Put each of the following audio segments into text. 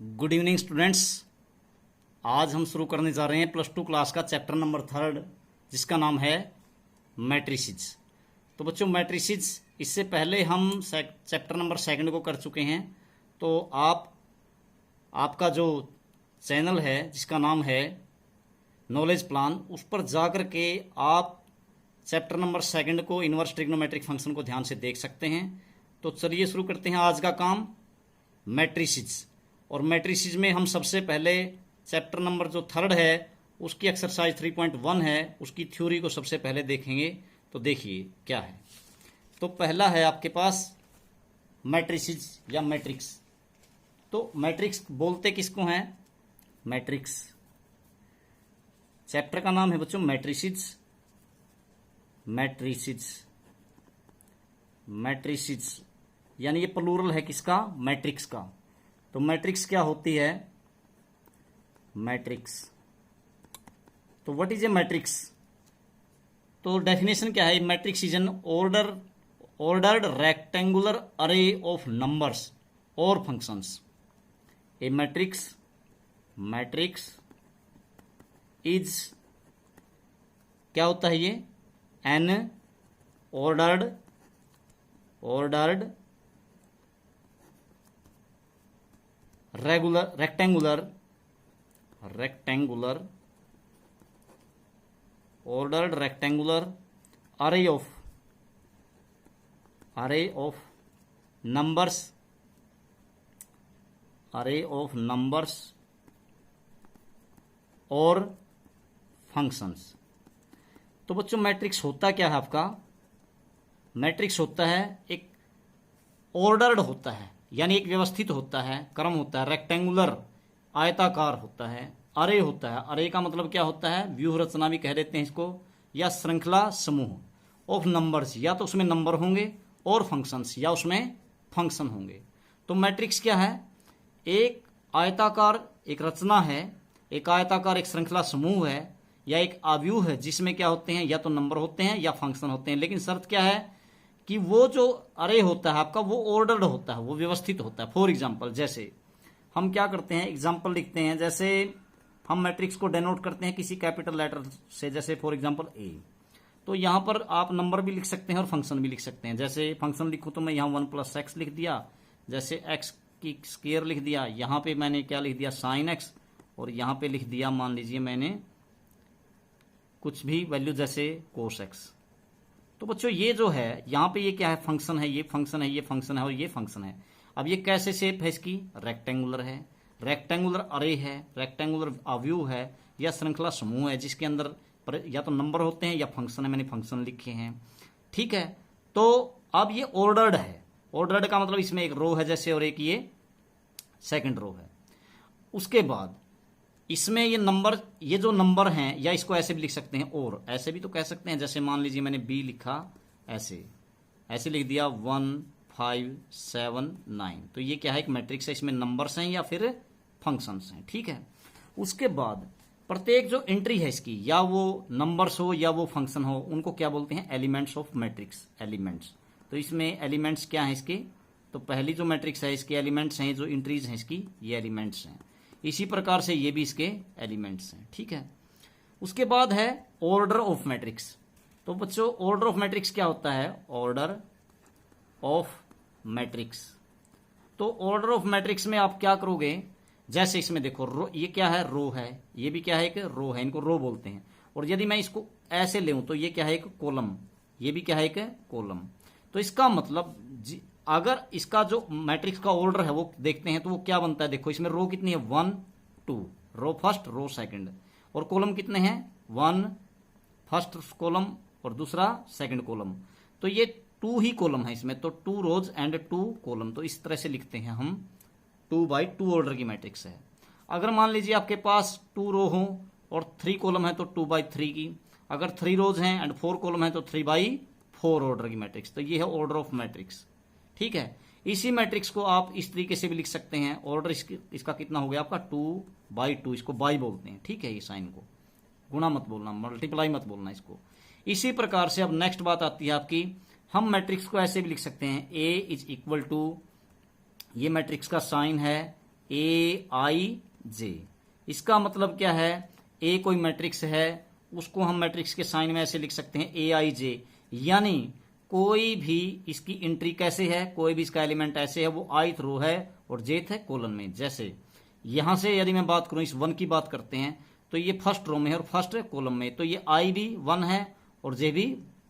Good evening students. आज हम शुरू करने जा रहे हैं +2 क्लास का चैप्टर नंबर 3 जिसका नाम है मैट्रिसेस। तो बच्चों मैट्रिसेस इससे पहले हम चैप्टर नंबर 2 को कर चुके हैं। तो आपका जो चैनल है जिसका नाम है नॉलेज प्लान, उस पर जाकर के आप चैप्टर नंबर 2 को इन्वर्स ट्रिग्नोमेट्रिक फंक्शन को ध्यान से देख सकते हैं। तो चलिए शुरू करते हैं आज का काम मैट्रिसेस। और मैट्रिसेस में हम सबसे पहले चैप्टर नंबर जो 3 है उसकी एक्सरसाइज 3.1 है, उसकी थ्योरी को सबसे पहले देखेंगे। तो देखिए क्या है। तो पहला है आपके पास मैट्रिसेस या मैट्रिक्स। तो मैट्रिक्स बोलते किसको हैं? मैट्रिक्स। चैप्टर का नाम है बच्चों मैट्रिसेस। मैट्रिसेस मैट्रिसेस यानी ये प्लूरल है किसका? मैट्रिक्स का। तो मैट्रिक्स क्या होती है? मैट्रिक्स। तो व्हाट इज ए मैट्रिक्स? तो डेफिनेशन क्या है? Matrix is an ordered rectangular array of numbers or functions. A matrix is क्या होता है ये? An ordered rectangular ordered rectangular array of numbers और फंक्शंस। तो बच्चों मैट्रिक्स होता क्या है आपका? मैट्रिक्स होता है एक ऑर्डर्ड होता है, यानी एक व्यवस्थित होता है, क्रम होता है, रेक्टेंगुलर आयताकार होता है, अरे होता है। अरे का मतलब क्या होता है? व्यूह रचना भी कह देते हैं इसको, या श्रृंखला समूह ऑफ नंबर्स, या तो उसमें नंबर होंगे, और फंक्शंस, या उसमें फंक्शन होंगे। तो मैट्रिक्स क्या है? एक आयताकार एक रचना है, एक आयताकार एक श्रृंखला समूह है, या एक आव्यूह है जिसमें क्या होते हैं? या तो नंबर होते हैं या फंक्शन होते हैं। लेकिन शर्त क्या है कि वो जो अरे होता है आपका वो ऑर्डर्ड होता है, वो व्यवस्थित होता है। फॉर एग्जाम्पल जैसे हम क्या करते हैं, एग्जाम्पल लिखते हैं। जैसे हम मैट्रिक्स को डेनोट करते हैं किसी कैपिटल लेटर से, जैसे फॉर एग्जाम्पल ए। तो यहाँ पर आप नंबर भी लिख सकते हैं और फंक्शन भी लिख सकते हैं। जैसे फंक्शन लिखूँ तो मैं यहाँ 1 + x लिख दिया, जैसे x की स्क्वायर लिख दिया, यहाँ पे मैंने क्या लिख दिया? sin x, और यहाँ पे लिख दिया मान लीजिए मैंने कुछ भी वैल्यू जैसे cos x। तो बच्चों ये जो है यहाँ पे ये क्या है? फंक्शन है, ये फंक्शन है, ये फंक्शन है और ये फंक्शन है। अब ये कैसे शेप है इसकी? रेक्टेंगुलर है, रेक्टेंगुलर अरे है, रेक्टेंगुलर अव्यूह है, या श्रृंखला समूह है जिसके अंदर या तो नंबर होते हैं या फंक्शन है। मैंने फंक्शन लिखे हैं, ठीक है। तो अब ये ऑर्डर्ड है। ऑर्डर्ड का मतलब इसमें एक रो है जैसे, और एक ये सेकंड रो है। उसके बाद इसमें ये नंबर, ये जो नंबर हैं, या इसको ऐसे भी लिख सकते हैं और ऐसे भी तो कह सकते हैं। जैसे मान लीजिए मैंने बी लिखा, ऐसे लिख दिया 1 5 7 9। तो ये क्या है? एक मैट्रिक्स है, इसमें नंबर्स हैं या फिर फंक्शंस हैं, ठीक है। उसके बाद प्रत्येक जो एंट्री है इसकी, या वो नंबर्स हो या वो फंक्शन हो, उनको क्या बोलते हैं? Elements of matrix, elements. तो इसमें एलिमेंट्स क्या है इसके? तो पहली जो मैट्रिक्स है इसके एलिमेंट्स हैं, जो एंट्रीज हैं इसकी, ये एलिमेंट्स हैं। इसी प्रकार से ये भी इसके एलिमेंट्स हैं, ठीक है। उसके बाद है ऑर्डर ऑफ मैट्रिक्स। तो बच्चों ऑर्डर ऑफ मैट्रिक्स क्या होता है? Order of matrix. तो ऑर्डर ऑफ मैट्रिक्स में आप क्या करोगे? जैसे इसमें देखो रो, ये क्या है? रो है, ये भी क्या है? एक रो है, इनको रो बोलते हैं। और यदि मैं इसको ऐसे ले तो ये क्या है? एक कॉलम। ये भी क्या है? एक कॉलम। तो इसका मतलब अगर इसका जो मैट्रिक्स का ऑर्डर है वो देखते हैं तो वो क्या बनता है? देखो इसमें रो कितनी है? 1 2, रो फर्स्ट रो सेकंड। और कॉलम कितने हैं? 1 फर्स्ट कॉलम और दूसरा सेकंड कॉलम। तो ये 2 ही कॉलम है इसमें, तो 2 रोज एंड 2 कॉलम। तो इस तरह से लिखते हैं हम 2x2 ऑर्डर की मैट्रिक्स है। अगर मान लीजिए आपके पास 2 रो हो और 3 कॉलम है तो 2x3 की। अगर 3 रोज हैं एंड 4 कॉलम है तो 3x4 ऑर्डर की मैट्रिक्स। तो ये है ऑर्डर ऑफ मैट्रिक्स, ठीक है। इसी मैट्रिक्स को आप इस तरीके से भी लिख सकते हैं। ऑर्डर इसका कितना हो गया आपका? 2x2, इसको बाई बोलते हैं, ठीक है। ये साइन को गुणा मत बोलना, मल्टीप्लाई मत बोलना इसको। इसी प्रकार से अब नेक्स्ट बात आती है आपकी, हम मैट्रिक्स को ऐसे भी लिख सकते हैं, ए इज इक्वल टू, ये मैट्रिक्स का साइन है AIJ। इसका मतलब क्या है, ए कोई मैट्रिक्स है, उसको हम मैट्रिक्स के साइन में ऐसे लिख सकते हैं AIJ, यानी कोई भी इसकी एंट्री कैसे है, कोई भी इसका एलिमेंट ऐसे है वो ith रो है और jth है कॉलम में। जैसे यहां से यदि मैं बात करूं, इस 1 की बात करते हैं, तो ये फर्स्ट रो में है और फर्स्ट कॉलम में, तो ये I भी 1 है और J भी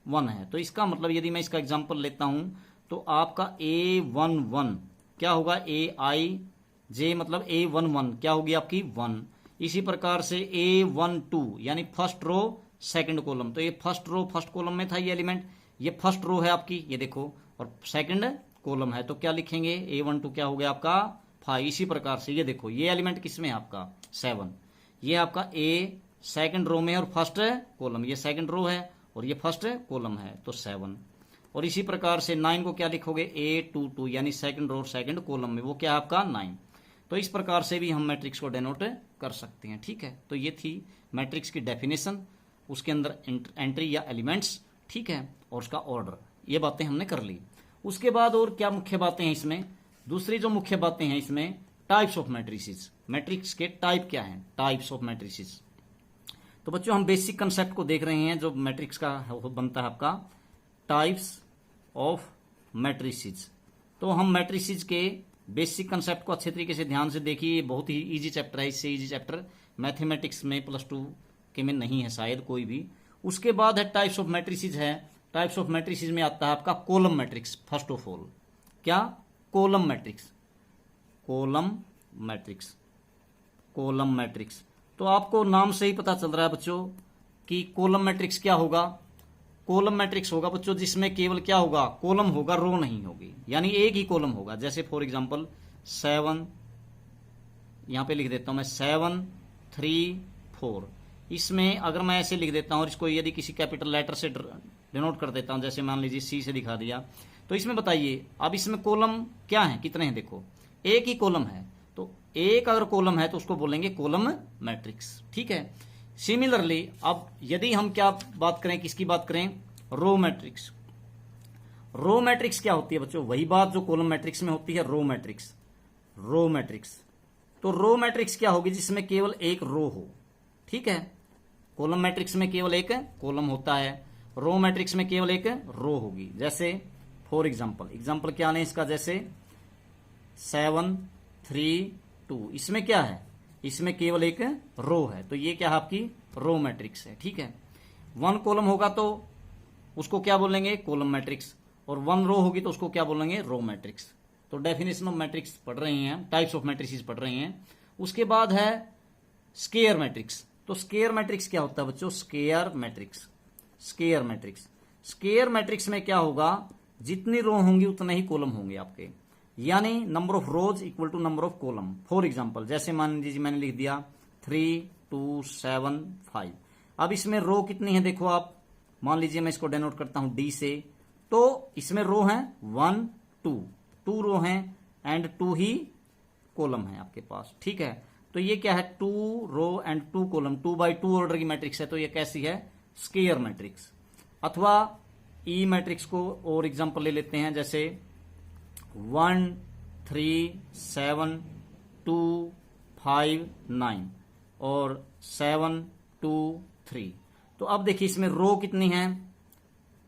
1 है। तो इसका मतलब यदि मैं इसका एग्जांपल लेता हूं तो आपका A11 क्या होगा, AIJ मतलब A11 क्या होगी आपकी 1। इसी प्रकार से A12 यानी फर्स्ट रो सेकंड कॉलम, तो ये फर्स्ट रो फर्स्ट कॉलम में था ये एलिमेंट, ये फर्स्ट रो है आपकी, ये देखो, और सेकंड कॉलम है, तो क्या लिखेंगे, A12 क्या हो गया आपका 5। इसी प्रकार से ये देखो, ये एलिमेंट किसमें है आपका 7, ये आपका A सेकंड रो में और फर्स्ट कॉलम, ये सेकंड रो है और ये फर्स्ट कॉलम है, तो 7। और इसी प्रकार से 9 को क्या लिखोगे, A22 यानी सेकंड रो और सेकंड कॉलम में, वो क्या है आपका 9। तो इस प्रकार से भी हम मैट्रिक्स को डेनोट कर सकते हैं। ठीक है, तो ये थी मैट्रिक्स की डेफिनेशन, उसके अंदर एंट्री या एलिमेंट्स, ठीक है, और उसका ऑर्डर, ये बातें हमने कर ली। उसके बाद और क्या मुख्य बातें हैं इसमें, दूसरी जो मुख्य बातें हैं इसमें, टाइप्स ऑफ मैट्रिसेस। मैट्रिक्स के टाइप क्या हैं, टाइप्स ऑफ मैट्रिसेस। तो बच्चों हम बेसिक कंसेप्ट को देख रहे हैं जो मैट्रिक्स का बनता है आपका, टाइप्स ऑफ मैट्रिसेस। तो हम मैट्रिसेस के बेसिक कंसेप्ट को अच्छे तरीके से ध्यान से देखिए, बहुत ही इजी चैप्टर है, इससे इजी चैप्टर मैथमेटिक्स में +2 के में नहीं है शायद कोई भी। उसके बाद है टाइप्स ऑफ मैट्रिसेस है। टाइप्स ऑफ मैट्रिसेस में आता है आपका column matrix. First of all क्या, column matrix, column matrix, column matrix. तो आपको नाम से ही पता चल रहा है बच्चों कि कॉलम मैट्रिक्स क्या होगा। कॉलम मैट्रिक्स होगा बच्चों जिसमें केवल क्या होगा, कॉलम होगा, रो नहीं होगी, यानी एक ही कॉलम होगा। जैसे फॉर एग्जांपल 7, यहां पे लिख देता हूं मैं 7 3 4। इसमें अगर मैं ऐसे लिख देता हूं और इसको यदि किसी कैपिटल लेटर से डिनोट कर देता हूं, जैसे मान लीजिए C से दिखा दिया, तो इसमें बताइए अब इसमें कॉलम क्या है, कितने हैं, देखो एक ही कॉलम है, तो एक अगर कॉलम है तो उसको बोलेंगे कॉलम मैट्रिक्स। ठीक है, सिमिलरली अब यदि हम क्या बात करें, किसकी बात करें, रो मैट्रिक्स। रो मैट्रिक्स क्या होती है बच्चों, वही बात जो कॉलम मैट्रिक्स में होती है, रो मैट्रिक्स। रो मैट्रिक्स, तो रो मैट्रिक्स क्या होगी, जिसमें केवल एक रो हो। ठीक है, कॉलम मैट्रिक्स में केवल एक कॉलम होता है, रो मैट्रिक्स में केवल एक रो होगी। जैसे फॉर एग्जांपल क्या लें इसका, जैसे 7 3 2, इसमें क्या है, इसमें केवल एक रो है, तो ये क्या है आपकी रो मैट्रिक्स है। ठीक है, 1 कॉलम होगा तो उसको क्या बोलेंगे, कॉलम मैट्रिक्स, और 1 रो होगी तो उसको क्या बोलेंगे, रो मैट्रिक्स। तो डेफिनेशन ऑफ मैट्रिक्स पढ़ रहे हैं, टाइप्स ऑफ मैट्रिक्स पढ़ रहे हैं। उसके बाद है स्केयर मैट्रिक्स। तो स्केयर मैट्रिक्स क्या होता है बच्चों, square matrix, square matrix. Square matrix में क्या होगा, जितनी रो होंगी उतने ही कॉलम होंगे आपके, यानी number of rows equal to number of column. For example जैसे मान लीजिए मैंने लिख दिया 3 2 7 5। अब इसमें रो कितनी है, देखो आप, मान लीजिए मैं इसको डेनोट करता हूं D से, तो इसमें रो है 1 2 रो हैं एंड 2 ही कॉलम है आपके पास। ठीक है, तो ये क्या है, 2 row and 2 column, 2 by 2 order की मैट्रिक्स है, तो ये कैसी है, स्केयर मैट्रिक्स। अथवा ई मैट्रिक्स को और एग्जांपल ले लेते हैं, जैसे 1 3 7 2 5 9 और 7 2 3। तो अब देखिए इसमें रो कितनी है,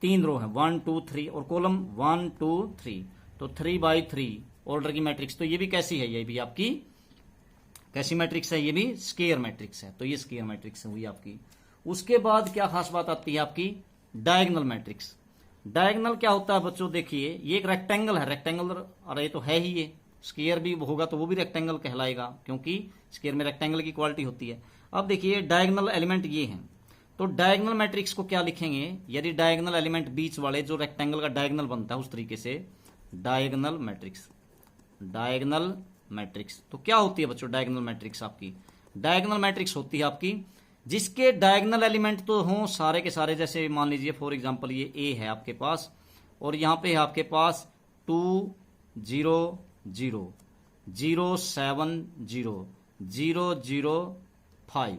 3 रो है, 1 2 3, और कॉलम 1 2 3, तो 3 by 3 ऑर्डर की मैट्रिक्स। तो ये भी कैसी है, ये भी आपकी कैसी मैट्रिक्स है, ये भी स्केयर मैट्रिक्स है। तो ये स्केयर मैट्रिक्स हुई आपकी। उसके बाद क्या खास बात आती है आपकी, डायगोनल मैट्रिक्स। डायगोनल क्या होता है बच्चों, देखिए ये एक रेक्टेंगल है, रेक्टेंगल, अरे तो है ही ये, स्केयर भी होगा तो वो भी रेक्टेंगल कहलाएगा, क्योंकि स्केयर में रेक्टेंगल की क्वालिटी होती है। अब देखिए डायगोनल एलिमेंट ये हैं, तो डायगोनल मैट्रिक्स को क्या लिखेंगे, यदि डायगोनल एलिमेंट बीच वाले जो रेक्टेंगल का डायगोनल बनता है उस तरीके से, डायगोनल मैट्रिक्स, डायगोनल मैट्रिक्स। तो क्या होती है बच्चों डायगोनल मैट्रिक्स आपकी, डायगोनल मैट्रिक्स होती है आपकी जिसके डायगोनल एलिमेंट तो हों सारे के सारे, जैसे मान लीजिए फॉर एग्जांपल ये ए है आपके पास, और यहां पे है आपके पास 2 0 0 0 7 0 0 0 5।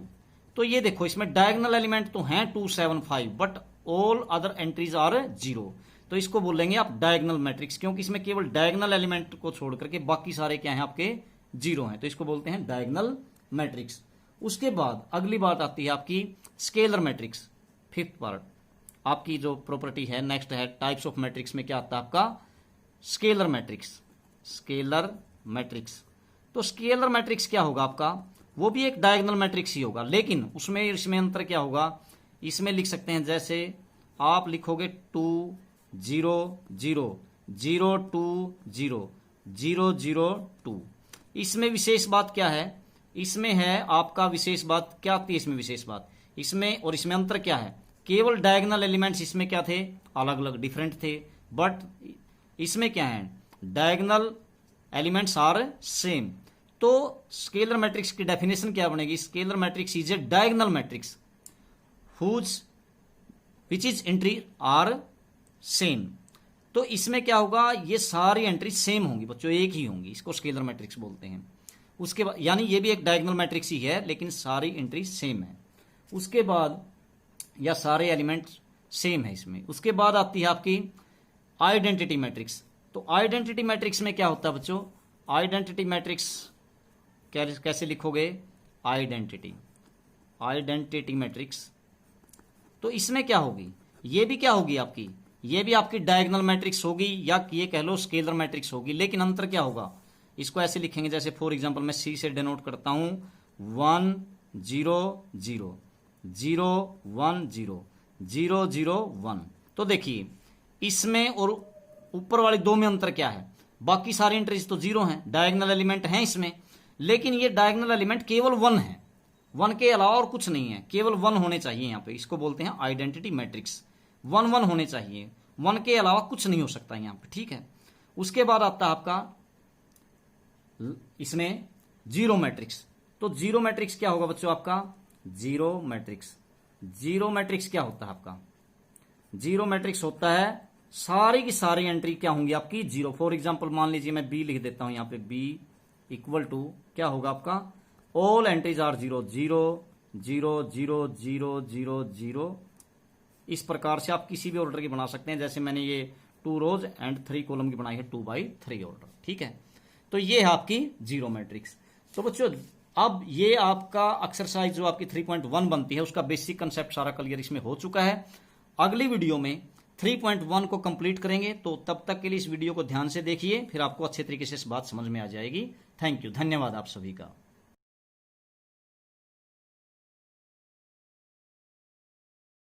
तो ये देखो इसमें डायगोनल एलिमेंट तो हैं 2 7 5, but all other entries are 0। तो इसको बोलेंगे आप डायगोनल मैट्रिक्स, क्योंकि इसमें केवल डायगोनल एलिमेंट को छोड़ करके बाकी सारे क्या हैं आपके जीरो हैं, तो इसको बोलते हैं डायगोनल मैट्रिक्स। उसके बाद अगली बात आती है आपकी स्केलर मैट्रिक्स, फिफ्थ पार्ट आपकी जो प्रॉपर्टी है। नेक्स्ट है टाइप्स ऑफ मैट्रिक्स में क्या आता है आपका स्केलर मैट्रिक्स। स्केलर मैट्रिक्स, तो स्केलर मैट्रिक्स क्या होगा आपका, वो भी एक डायगोनल मैट्रिक्स ही होगा, लेकिन उसमें इसमें अंतर क्या होगा, इसमें लिख सकते हैं जैसे आप लिखोगे 2 0 0 0 2 0 0 0 2। इसमें विशेष बात क्या है, इसमें है आपका विशेष बात क्या आती है, इसमें विशेष बात इसमें और इसमें अंतर क्या है, केवल डायगोनल एलिमेंट्स इसमें क्या थे, अलग अलग डिफरेंट थे, बट इसमें क्या है डायगोनल एलिमेंट्स आर सेम। तो स्केलर मैट्रिक्स की डेफिनेशन क्या बनेगी, scalar matrix is a diagonal matrix whose which is entry are same. तो इसमें क्या होगा, ये सारी एंट्री सेम होंगी बच्चों, एक ही होंगी, इसको स्केलर मैट्रिक्स बोलते हैं। उसके बाद यानी ये भी एक डायगोनल मैट्रिक्स ही है, लेकिन सारी एंट्री सेम है। उसके बाद या सारे एलिमेंट सेम है इसमें। उसके बाद आती है आपकी आइडेंटिटी मैट्रिक्स। तो आइडेंटिटी मैट्रिक्स में क्या होता है बच्चों, आइडेंटिटी मैट्रिक्स कैसे लिखोगे, आइडेंटिटी मैट्रिक्स। तो इसमें क्या होगी, ये भी क्या होगी आपकी, ये भी आपकी डायगोनल मैट्रिक्स होगी या ये कह लो स्केलर मैट्रिक्स होगी, लेकिन अंतर क्या होगा, इसको ऐसे लिखेंगे जैसे फॉर एग्जांपल मैं सी से डिनोट करता हूं 1 0 0 0 1 0 0 0 1। तो देखिए इसमें और ऊपर वाली दो में अंतर क्या है, बाकी सारी एंट्रीज तो जीरो हैं, डायगोनल एलिमेंट हैं इसमें, लेकिन ये डायगोनल एलिमेंट केवल 1 है, 1 के अलावा और कुछ नहीं है, केवल 1 होने चाहिए यहाँ पे, इसको बोलते हैं आइडेंटिटी मैट्रिक्स। 1 1 होने चाहिए, 1 के अलावा कुछ नहीं हो सकता यहाँ पे, ठीक है। उसके बाद आता है आपका इसमें जीरो मैट्रिक्स। तो जीरो मैट्रिक्स क्या होगा बच्चों आपका, जीरो मैट्रिक्स। जीरो मैट्रिक्स क्या होता है आपका, जीरो मैट्रिक्स होता है सारी की सारी एंट्री क्या होंगी आपकी जीरो। फॉर एग्जांपल मान लीजिए मैं बी लिख देता हूं यहाँ पे, बी इक्वल टू क्या होगा आपका, ऑल एंट्रीज आर जीरो 0 0 0 0 0 0। इस प्रकार से आप किसी भी ऑर्डर की बना सकते हैं, जैसे मैंने ये 2 रोज एंड 3 कॉलम की बनाई है 2/3 ऑर्डर, ठीक है। तो ये है आपकी जीरो मैट्रिक्स। तो बच्चों अब ये आपका एक्सरसाइज जो आपकी 3.1 बनती है उसका बेसिक कंसेप्ट सारा क्लियर इसमें हो चुका है। अगली वीडियो में 3.1 को कंप्लीट करेंगे, तो तब तक के लिए इस वीडियो को ध्यान से देखिए, फिर आपको अच्छे तरीके से इस बात समझ में आ जाएगी। थैंक यू, धन्यवाद आप सभी का।